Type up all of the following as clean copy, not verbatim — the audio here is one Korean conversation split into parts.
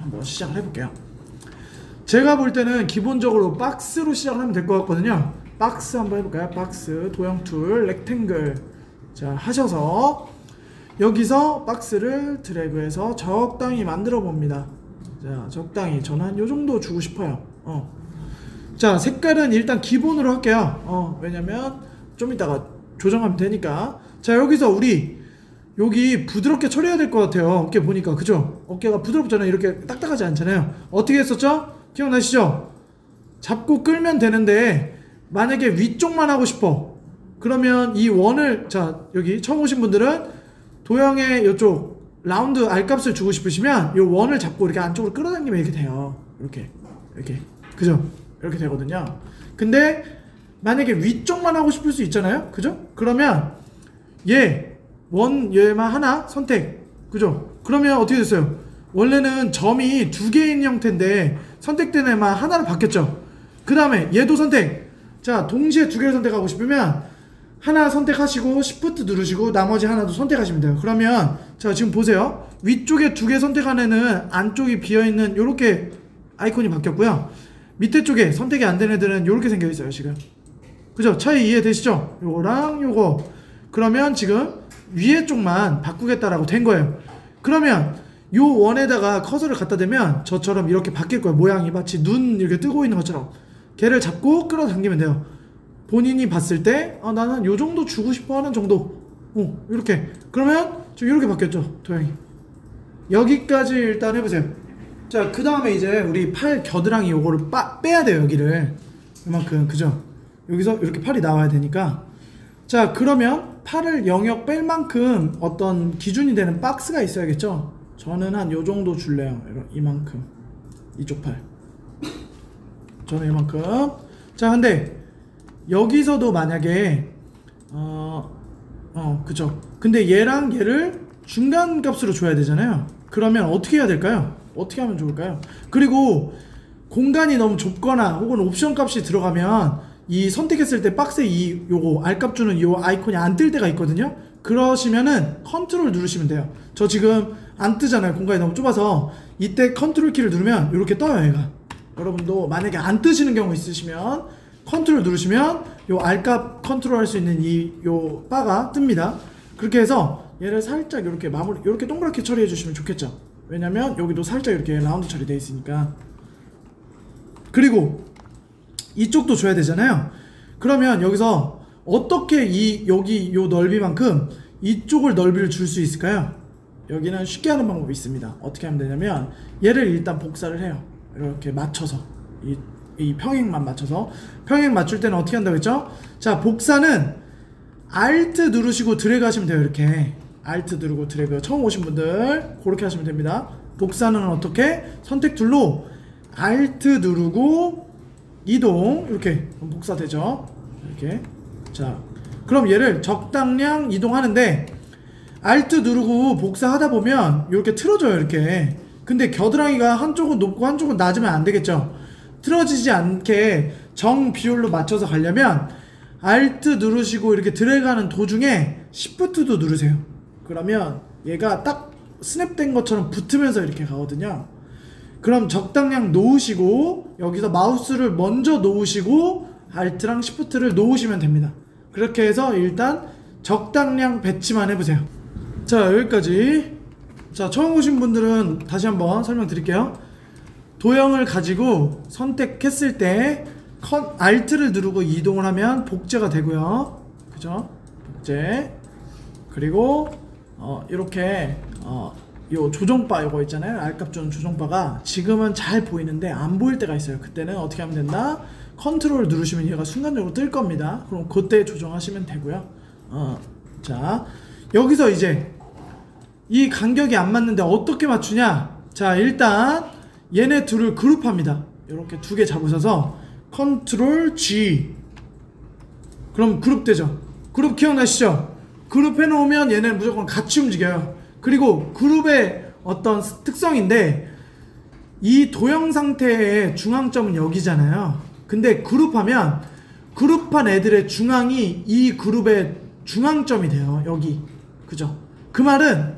한번 시작을 해볼게요. 제가 볼 때는 기본적으로 박스로 시작을 하면 될 것 같거든요. 박스 한번 해볼까요? 박스, 도형 툴, 렉탱글. 자, 하셔서 여기서 박스를 드래그해서 적당히 만들어 봅니다. 자, 적당히. 저는 한 요정도 주고 싶어요. 자, 색깔은 일단 기본으로 할게요. 왜냐면 좀 이따가 조정하면 되니까. 자, 여기서 우리 여기 부드럽게 처리해야 될 것 같아요. 어깨 보니까. 그죠? 어깨가 부드럽잖아요. 이렇게 딱딱하지 않잖아요. 어떻게 했었죠? 기억나시죠? 잡고 끌면 되는데 만약에 위쪽만 하고 싶어. 그러면 이 원을, 자, 여기 처음 오신 분들은 도형의 이쪽 라운드 R값을 주고 싶으시면 이 원을 잡고 이렇게 안쪽으로 끌어당기면 이렇게 돼요. 이렇게 그죠? 이렇게 되거든요. 근데 만약에 위쪽만 하고 싶을 수 있잖아요. 그죠? 그러면 얘만 하나 선택. 그죠? 그러면 어떻게 됐어요? 원래는 점이 두 개인 형태인데 선택된 애만 하나로 바뀌었죠. 그 다음에 얘도 선택. 자, 동시에 두 개를 선택하고 싶으면 하나 선택하시고 Shift 누르시고 나머지 하나도 선택하시면 돼요. 그러면 자, 지금 보세요. 위쪽에 두 개 선택한 애는 안쪽이 비어있는 요렇게 아이콘이 바뀌었고요. 밑에 쪽에 선택이 안 된 애들은 요렇게 생겨있어요. 지금 그죠? 차이 이해되시죠? 요거랑 요거. 그러면 지금 위에 쪽만 바꾸겠다라고 된 거예요. 그러면 요 원에다가 커서를 갖다 대면 저처럼 이렇게 바뀔 거예요. 모양이 마치 눈 이렇게 뜨고 있는 것처럼. 걔를 잡고 끌어당기면 돼요. 본인이 봤을 때 나는 요 정도 주고 싶어 하는 정도. 이렇게. 그러면 좀 이렇게 바뀌었죠. 도형이. 여기까지 일단 해보세요. 자, 그 다음에 이제 우리 팔 겨드랑이 요거를 빼야 돼요. 여기를 이만큼. 그죠? 여기서 이렇게 팔이 나와야 되니까. 자, 그러면 팔을 영역 뺄 만큼 어떤 기준이 되는 박스가 있어야겠죠. 저는 한 요정도 줄래요. 이만큼. 이쪽 팔 저는 이만큼. 자, 근데 여기서도 만약에 그죠? 근데 얘랑 얘를 중간 값으로 줘야 되잖아요. 그러면 어떻게 해야 될까요? 어떻게 하면 좋을까요? 그리고 공간이 너무 좁거나 혹은 옵션 값이 들어가면 이 선택했을 때 박스에 요거 R값 주는 요 아이콘이 안 뜰 때가 있거든요. 그러시면은 컨트롤 누르시면 돼요. 저 지금 안 뜨잖아요. 공간이 너무 좁아서. 이때 컨트롤 키를 누르면 이렇게 떠요. 얘가. 여러분도 만약에 안 뜨시는 경우 있으시면 컨트롤 누르시면 요 R값 컨트롤 할 수 있는 요 바가 뜹니다. 그렇게 해서 얘를 살짝 이렇게 마무리, 이렇게 동그랗게 처리해 주시면 좋겠죠. 왜냐면 여기도 살짝 이렇게 라운드 처리되어 있으니까. 그리고 이쪽도 줘야 되잖아요. 그러면 여기서 어떻게 여기 요 넓이만큼 이쪽을 넓이를 줄 수 있을까요? 여기는 쉽게 하는 방법이 있습니다. 어떻게 하면 되냐면 얘를 일단 복사를 해요. 이렇게 맞춰서 이 평행만 맞춰서. 평행 맞출 때는 어떻게 한다고 했죠? 자, 복사는 Alt 누르시고 드래그 하시면 돼요. 이렇게 Alt 누르고 드래그. 처음 오신 분들 그렇게 하시면 됩니다. 복사는 어떻게? 선택 툴로 Alt 누르고 이동. 이렇게 복사되죠. 이렇게. 자, 그럼 얘를 적당량 이동하는데 Alt 누르고 복사하다 보면 이렇게 틀어져요. 이렇게. 근데 겨드랑이가 한쪽은 높고 한쪽은 낮으면 안 되겠죠. 틀어지지 않게 정 비율로 맞춰서 가려면 Alt 누르시고 이렇게 드래그하는 도중에 Shift도 누르세요. 그러면 얘가 딱 스냅된 것처럼 붙으면서 이렇게 가거든요. 그럼 적당량 놓으시고 여기서 마우스를 먼저 놓으시고 Alt랑 Shift를 놓으시면 됩니다. 그렇게 해서 일단 적당량 배치만 해보세요. 자, 여기까지. 자, 처음 오신 분들은 다시 한번 설명드릴게요. 도형을 가지고 선택했을 때 Alt를 누르고 이동을 하면 복제가 되고요. 그죠? 복제. 그리고 이렇게 요 조정바 요거 있잖아요. R값 주는 조정바가 지금은 잘 보이는데 안 보일 때가 있어요. 그때는 어떻게 하면 된다? 컨트롤 누르시면 얘가 순간적으로 뜰 겁니다. 그럼 그때 조정하시면 되고요. 자, 여기서 이제 이 간격이 안 맞는데 어떻게 맞추냐? 자, 일단 얘네 둘을 그룹합니다. 이렇게 두 개 잡으셔서 컨트롤 G. 그럼 그룹 되죠. 그룹 기억나시죠? 그룹 해놓으면 얘네는 무조건 같이 움직여요. 그리고 그룹의 어떤 특성인데 이 도형 상태의 중앙점은 여기잖아요. 근데 그룹하면 그룹한 애들의 중앙이 이 그룹의 중앙점이 돼요. 여기. 그죠? 그 말은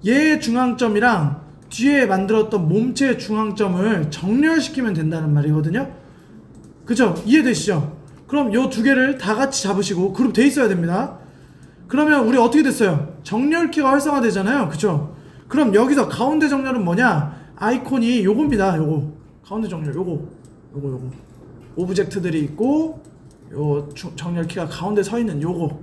얘의 중앙점이랑 뒤에 만들었던 몸체 중앙점을 정렬시키면 된다는 말이거든요. 그죠? 이해되시죠? 그럼 요 두 개를 다 같이 잡으시고 그룹 돼 있어야 됩니다. 그러면 우리 어떻게 됐어요? 정렬키가 활성화되잖아요. 그죠? 그럼 여기서 가운데 정렬은 뭐냐? 아이콘이 요겁니다. 요거 가운데 정렬 요거 오브젝트들이 있고 요 정렬키가 가운데 서 있는 요거,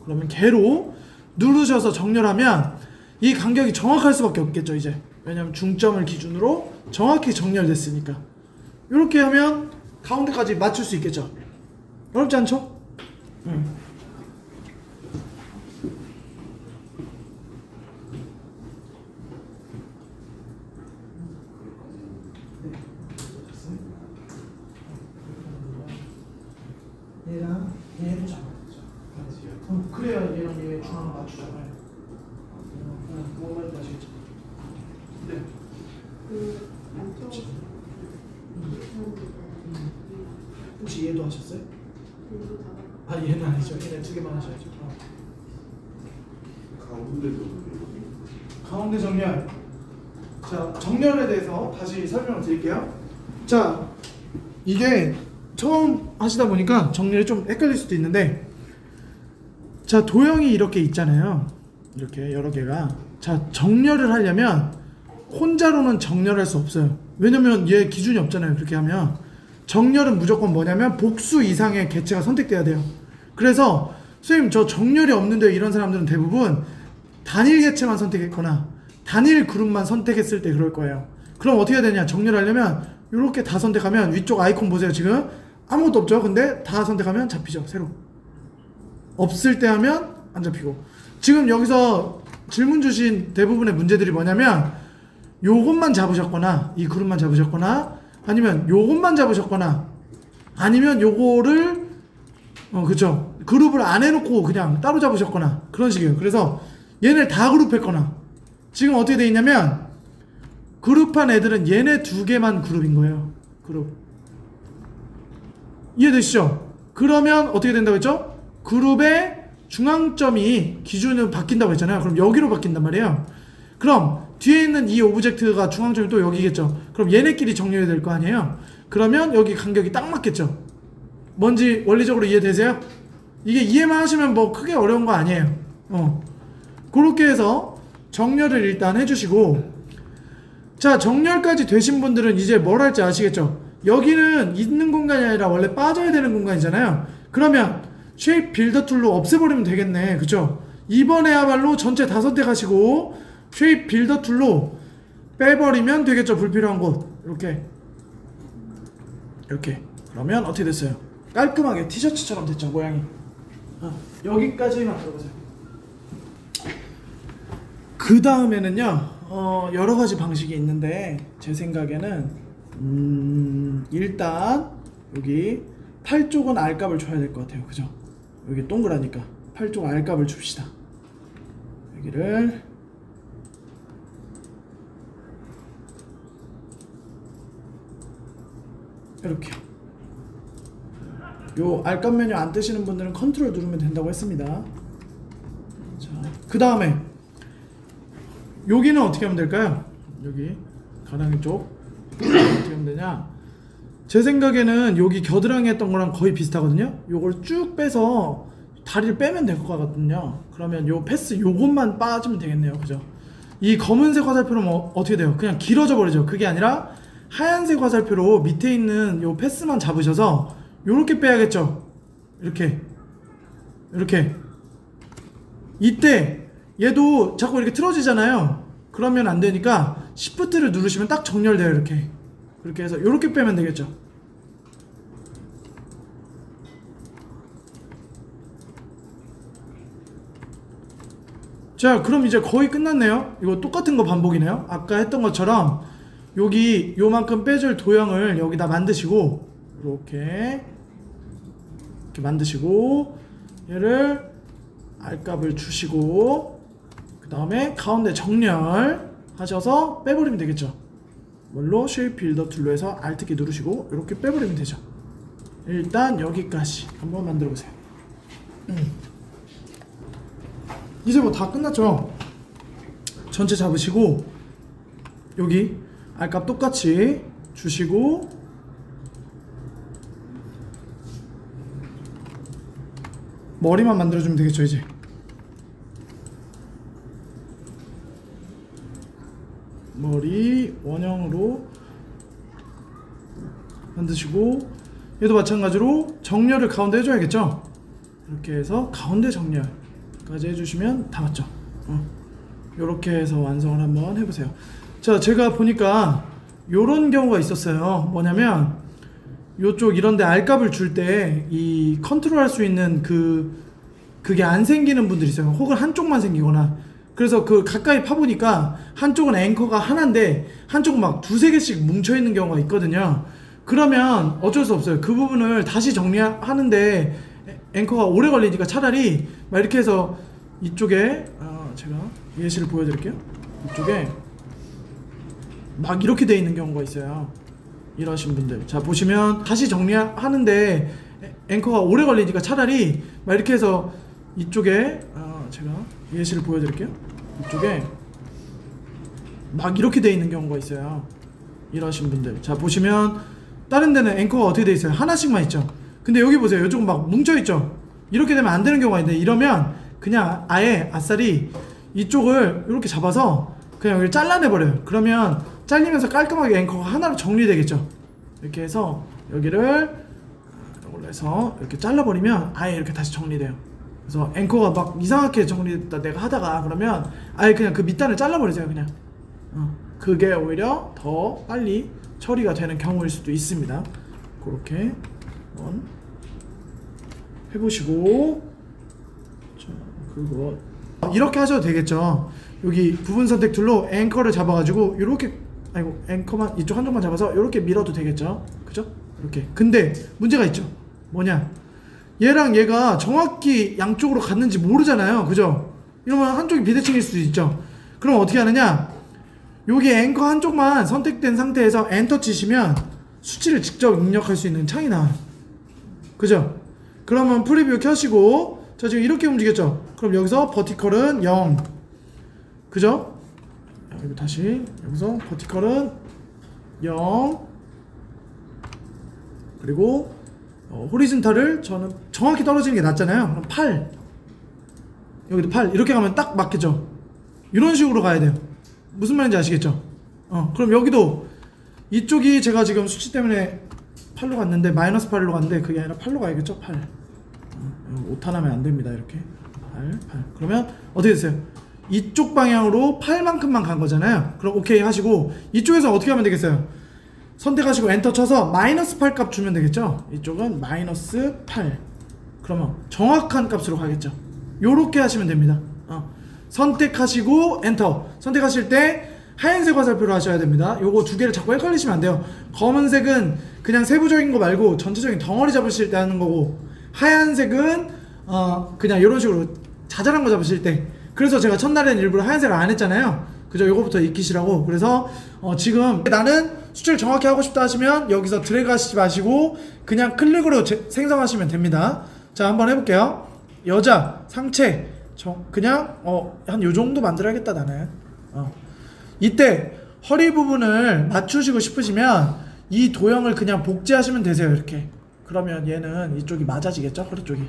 그러면 걔로 누르셔서 정렬하면 이 간격이 정확할 수밖에 없겠죠. 이제 왜냐면 중점을 기준으로 정확히 정렬됐으니까 이렇게 하면 가운데까지 맞출 수 있겠죠. 어렵지 않죠? 얘랑 얘를 잡아야죠. 그래야 얘랑 얘 중앙을 맞추잖아요. 그거 말씀하시겠죠? 네. 혹시 얘도 하셨어요? 아, 얘는 아니죠. 얘는 두 개만 하셔야죠. 가운데 정렬. 자, 정렬에 대해서 다시 설명을 드릴게요. 자, 이게 처음 하시다 보니까 정렬이 좀 헷갈릴 수도 있는데, 자, 도형이 이렇게 있잖아요. 이렇게 여러 개가. 자, 정렬을 하려면 혼자로는 정렬할 수 없어요. 왜냐면 얘 기준이 없잖아요. 그렇게 하면 정렬은 무조건 뭐냐면 복수 이상의 개체가 선택돼야 돼요. 그래서 선생님 저 정렬이 없는데 이런 사람들은 대부분 단일 개체만 선택했거나 단일 그룹만 선택했을 때 그럴 거예요. 그럼 어떻게 해야 되냐? 정렬하려면 이렇게 다 선택하면 위쪽 아이콘 보세요. 지금 아무것도 없죠. 근데 다 선택하면 잡히죠. 새로. 없을 때 하면 안 잡히고. 지금 여기서 질문 주신 대부분의 문제들이 뭐냐면 요것만 잡으셨거나 이 그룹만 잡으셨거나 아니면 요것만 잡으셨거나 아니면 요거를 그쵸, 그룹을 안 해놓고 그냥 따로 잡으셨거나 그런 식이에요. 그래서 얘네를 다 그룹했거나 지금 어떻게 돼 있냐면 그룹한 애들은 얘네 두 개만 그룹인 거예요. 그룹 이해되시죠? 그러면 어떻게 된다고 했죠? 그룹의 중앙점이 기준으로 바뀐다고 했잖아요. 그럼 여기로 바뀐단 말이에요. 그럼 뒤에 있는 이 오브젝트가 중앙점이 또 여기겠죠. 그럼 얘네끼리 정렬이 될 거 아니에요. 그러면 여기 간격이 딱 맞겠죠. 뭔지 원리적으로 이해되세요? 이게 이해만 하시면 뭐 크게 어려운 거 아니에요. 그렇게 해서 정렬을 일단 해주시고, 자, 정렬까지 되신 분들은 이제 뭘 할지 아시겠죠? 여기는 있는 공간이 아니라 원래 빠져야 되는 공간이잖아요. 그러면 쉐입 빌더 툴로 없애버리면 되겠네. 그쵸? 이번에야말로 전체 다 선택하시고 쉐입 빌더 툴로 빼버리면 되겠죠. 불필요한 곳 이렇게 그러면 어떻게 됐어요? 깔끔하게 티셔츠처럼 됐죠. 모양이. 여기까지 만들어보세요. 그 다음에는요 여러가지 방식이 있는데 제 생각에는 일단 여기 팔 쪽은 R값을 줘야 될 것 같아요. 그죠? 여기 동그라니까 팔 쪽 R값을 줍시다. 여기를 이렇게. 요 R값 메뉴 안 뜨시는 분들은 컨트롤 누르면 된다고 했습니다. 자, 그 다음에 여기는 어떻게 하면 될까요? 여기 가랑이 쪽 어떻게 하면 되냐? 제 생각에는 여기 겨드랑이 했던 거랑 거의 비슷하거든요. 요걸 쭉 빼서 다리를 빼면 될 것 같거든요. 그러면 요 패스 요것만 빠지면 되겠네요. 그죠? 이 검은색 화살표는 뭐 어떻게 돼요? 그냥 길어져 버리죠. 그게 아니라 하얀색 화살표로 밑에 있는 요 패스만 잡으셔서 요렇게 빼야겠죠. 이렇게 이때 얘도 자꾸 이렇게 틀어지잖아요. 그러면 안 되니까 Shift를 누르시면 딱 정렬돼요. 이렇게 그렇게 해서 요렇게 빼면 되겠죠. 자, 그럼 이제 거의 끝났네요. 이거 똑같은 거 반복이네요. 아까 했던 것처럼 여기 요만큼 빼줄 도형을 여기다 만드시고 이렇게 만드시고 얘를 R값을 주시고 그 다음에 가운데 정렬 하셔서 빼버리면 되겠죠. 뭘로? 쉐입 빌더 툴로 해서 Alt키 누르시고 이렇게 빼버리면 되죠. 일단 여기까지 한번 만들어 보세요. 이제 뭐 다 끝났죠. 전체 잡으시고 여기 R값 똑같이 주시고 머리만 만들어주면 되겠죠. 이제 머리 원형으로 만드시고 얘도 마찬가지로 정렬을 가운데 해줘야겠죠. 이렇게 해서 가운데 정렬까지 해주시면 다 맞죠. 이렇게 해서 완성을 한번 해보세요. 자, 제가 보니까 요런 경우가 있었어요. 뭐냐면 요쪽 이런데 R값을 줄 때 이 컨트롤 할 수 있는 그게 안 생기는 분들이 있어요. 혹은 한쪽만 생기거나. 그래서 그 가까이 파보니까 한쪽은 앵커가 하나인데 한쪽은 막 두세 개씩 뭉쳐있는 경우가 있거든요. 그러면 어쩔 수 없어요. 그 부분을 다시 정리하는데 앵커가 오래 걸리니까 차라리 막 이렇게 해서 이쪽에 제가 예시를 보여드릴게요. 이쪽에 막 이렇게 돼 있는 경우가 있어요. 이러신 분들, 자 보시면 다시 정리하는데 앵커가 오래 걸리니까 차라리 막 이렇게 해서 이쪽에 제가 예시를 보여드릴게요. 이쪽에 막 이렇게 돼 있는 경우가 있어요. 이러신 분들, 자 보시면 다른 데는 앵커가 어떻게 돼 있어요? 하나씩만 있죠. 근데 여기 보세요. 이쪽은 막 뭉쳐 있죠. 이렇게 되면 안 되는 경우가 있는데, 이러면 그냥 아예 아싸리 이쪽을 이렇게 잡아서 그냥 여기를 잘라내 버려요. 그러면 잘리면서 깔끔하게 앵커가 하나로 정리되겠죠. 이렇게 해서 여기를 이걸로 해서 이렇게 잘라버리면 아예 이렇게 다시 정리돼요. 그래서 앵커가 막 이상하게 정리됐다 내가 하다가 그러면 아예 그냥 그 밑단을 잘라버리세요. 그냥 그게 오히려 더 빨리 처리가 되는 경우일 수도 있습니다. 그렇게 한번 해보시고, 자, 그거 이렇게 하셔도 되겠죠. 여기 부분 선택 툴로 앵커를 잡아가지고 이렇게, 아이고, 앵커만 이쪽 한쪽만 잡아서 이렇게 밀어도 되겠죠. 그죠? 이렇게. 근데 문제가 있죠. 뭐냐, 얘랑 얘가 정확히 양쪽으로 갔는지 모르잖아요. 그죠? 이러면 한쪽이 비대칭일 수도 있죠. 그럼 어떻게 하느냐, 여기 앵커 한쪽만 선택된 상태에서 엔터 치시면 수치를 직접 입력할 수 있는 창이 나와요. 그죠? 그러면 프리뷰 켜시고, 자 지금 이렇게 움직였죠? 그럼 여기서 버티컬은 0. 그죠? 여기 다시 여기서 버티컬은 0. 그리고 호리즌탈을 저는 정확히 떨어지는 게 낫잖아요. 그럼 8. 여기도 8. 이렇게 가면 딱 맞겠죠? 이런 식으로 가야 돼요. 무슨 말인지 아시겠죠? 그럼 여기도 이쪽이 제가 지금 수치 때문에 8로 갔는데 마이너스 8로 갔는데 그게 아니라 8로 가야겠죠? 8. 오타나면 안 됩니다. 이렇게 8. 그러면 어떻게 됐어요? 이쪽 방향으로 8만큼만 간 거잖아요. 그럼 오케이 하시고, 이쪽에서 어떻게 하면 되겠어요? 선택하시고 엔터 쳐서 마이너스 8 값 주면 되겠죠? 이쪽은 마이너스 8. 그러면 정확한 값으로 가겠죠? 요렇게 하시면 됩니다. 선택하시고 엔터. 선택하실 때 하얀색 화살표로 하셔야 됩니다. 요거 두 개를 자꾸 헷갈리시면 안 돼요. 검은색은 그냥 세부적인 거 말고 전체적인 덩어리 잡으실 때 하는 거고, 하얀색은 그냥 이런 식으로 자잘한 거 잡으실 때. 그래서 제가 첫날에는 일부러 하얀색을 안 했잖아요. 그죠? 요거부터 익히시라고. 그래서 지금 나는 수치를 정확히 하고 싶다 하시면 여기서 드래그 하시지 마시고 그냥 클릭으로 생성하시면 됩니다. 자 한번 해볼게요. 여자 상체 그냥 한 요정도 만들어야겠다 나는. 이때 허리 부분을 맞추시고 싶으시면 이 도형을 그냥 복제하시면 되세요. 이렇게. 그러면 얘는 이쪽이 맞아지겠죠? 허리 쪽이.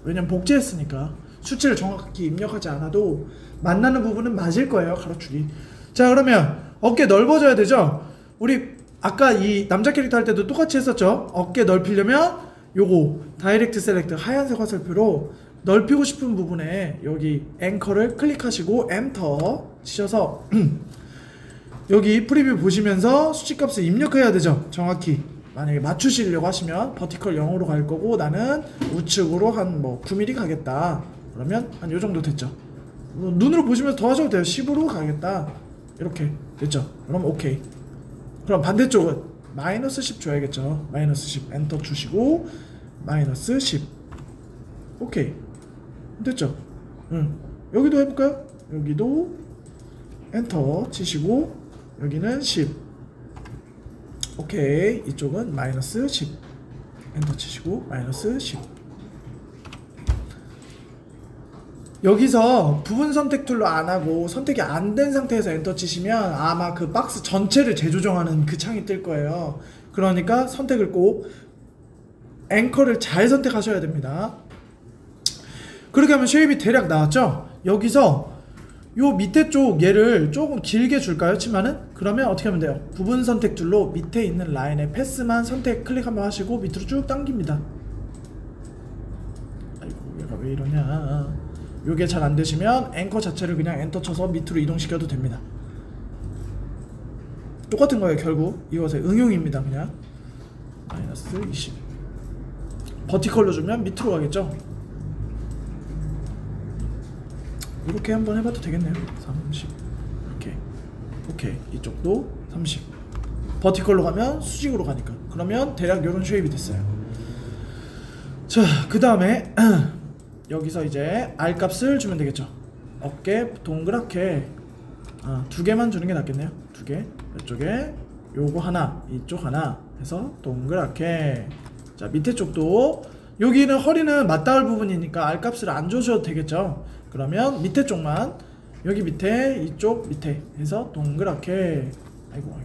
왜냐면 복제했으니까 수치를 정확히 입력하지 않아도 만나는 부분은 맞을 거예요. 가로축이. 자 그러면 어깨 넓어져야 되죠? 우리 아까 이 남자 캐릭터 할 때도 똑같이 했었죠? 어깨 넓히려면 요거 다이렉트 셀렉트 하얀색 화살표로 넓히고 싶은 부분에 여기 앵커를 클릭하시고 엔터 치셔서 여기 프리뷰 보시면서 수치값을 입력해야 되죠. 정확히. 만약에 맞추시려고 하시면 버티컬 0으로 갈 거고 나는 우측으로 한 뭐 9mm 가겠다. 그러면 한 요정도 됐죠. 눈으로 보시면서 더 하셔도 돼요. 10으로 가겠다. 이렇게 됐죠. 그럼 오케이. 그럼 반대쪽은 마이너스 10 줘야겠죠. 마이너스 10 엔터 주시고 마이너스 10 오케이 됐죠. 여기도 해볼까요? 여기도 엔터 치시고 여기는 10 오케이. 이쪽은 마이너스 10 엔터 치시고 마이너스 10 여기서 부분 선택 툴로 안 하고 선택이 안 된 상태에서 엔터 치시면 아마 그 박스 전체를 재조정하는 그 창이 뜰 거예요. 그러니까 선택을 꼭 앵커를 잘 선택하셔야 됩니다. 그렇게 하면 쉐입이 대략 나왔죠? 여기서 요 밑에 쪽 얘를 조금 길게 줄까요? 치마는? 그러면 어떻게 하면 돼요? 부분 선택 툴로 밑에 있는 라인에 패스만 선택 클릭 한번 하시고 밑으로 쭉 당깁니다. 아이고 얘가 왜 이러냐. 요게 잘 안되시면 앵커 자체를 그냥 엔터 쳐서 밑으로 이동시켜도 됩니다. 똑같은 거예요. 결국 이것의 응용입니다. 그냥 마이너스 20 버티컬로 주면 밑으로 가겠죠. 이렇게 한번 해봐도 되겠네요. 30 이렇게 오케이. 이쪽도 30 버티컬로 가면 수직으로 가니까. 그러면 대략 요런 쉐입이 됐어요. 자, 그 다음에 여기서 이제 R 값을 주면 되겠죠. 어깨 동그랗게 두 개만 주는 게 낫겠네요. 두 개. 이쪽에 요거 하나, 이쪽 하나 해서 동그랗게. 자, 밑에 쪽도 여기는 허리는 맞닿을 부분이니까 R 값을 안 주셔도 되겠죠. 그러면 밑에 쪽만 여기 밑에 이쪽 밑에 해서 동그랗게. 아이고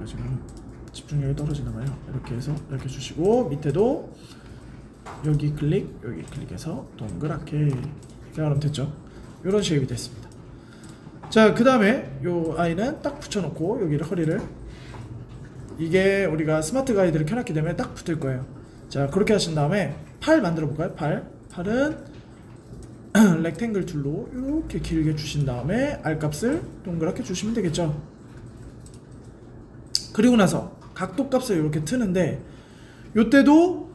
지금 집중력이 떨어지나봐요. 이렇게 해서 이렇게 주시고 밑에도 여기 클릭 여기 클릭해서 동그랗게. 자, 그럼 됐죠. 이런 쉐입이 됐습니다. 자, 그 다음에 요 아이는 딱 붙여놓고 여기를 허리를 이게 우리가 스마트 가이드를 켜놨기 때문에 딱 붙을 거예요. 자, 그렇게 하신 다음에 팔 만들어 볼까요? 팔은 렉탱글 툴로 이렇게 길게 주신 다음에 R 값을 동그랗게 주시면 되겠죠. 그리고 나서 각도 값을 이렇게 트는데 요때도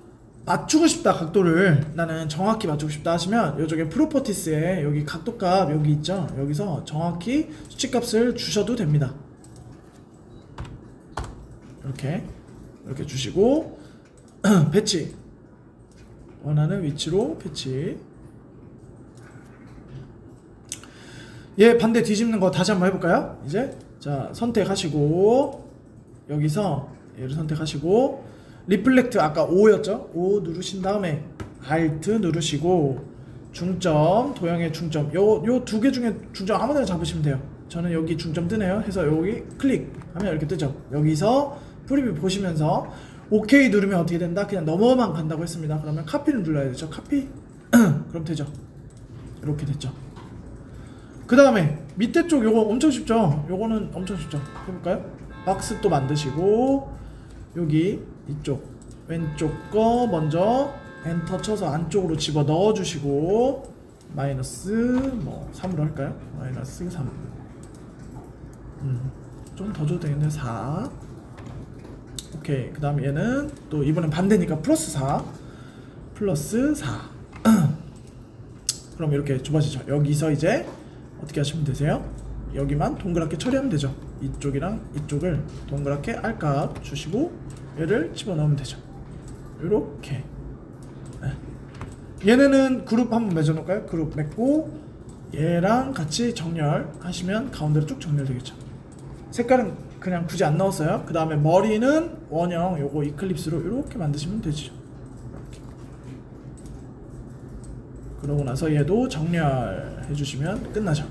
맞추고 싶다. 각도를 나는 정확히 맞추고 싶다 하시면 요쪽에 프로퍼티스에 여기 각도 값 여기 있죠. 여기서 정확히 수치 값을 주셔도 됩니다. 이렇게 주시고 배치 원하는 위치로 배치. 얘 반대 뒤집는 거 다시 한번 해볼까요? 이제 자, 선택하시고 여기서 얘를 선택하시고 리플렉트 아까 5였죠? 5 누르신 다음에 Alt 누르시고 중점, 도형의 중점 요 두 개 중에 중점 아무데나 잡으시면 돼요. 저는 여기 중점 뜨네요 해서 여기 클릭하면 이렇게 뜨죠. 여기서 프리뷰 보시면서 OK 누르면 어떻게 된다? 그냥 넘어만 간다고 했습니다. 그러면 카피를 눌러야 되죠. 카피 그럼 되죠. 이렇게 됐죠. 그 다음에 밑에 쪽 요거 엄청 쉽죠. 요거는 엄청 쉽죠. 해볼까요? 박스 또 만드시고 여기 이쪽 왼쪽 거 먼저 엔터 쳐서 안쪽으로 집어 넣어 주시고 마이너스 뭐 3으로 할까요? 마이너스 3 좀 더 줘도 되겠네. 4 오케이. 그 다음 얘는 또 이번엔 반대니까 플러스 4 그럼 이렇게 좁아지죠. 여기서 이제 어떻게 하시면 되세요? 여기만 동그랗게 처리하면 되죠. 이쪽이랑 이쪽을 동그랗게 R값 주시고 얘를 집어넣으면 되죠. 요렇게. 얘네는 그룹 한번 맺어놓을까요? 그룹 맺고 얘랑 같이 정렬하시면 가운데로 쭉 정렬되겠죠. 색깔은 그냥 굳이 안 넣었어요. 그 다음에 머리는 원형 요거 이클립스로 이렇게 만드시면 되죠. 이렇게. 그러고 나서 얘도 정렬해 주시면 끝나죠.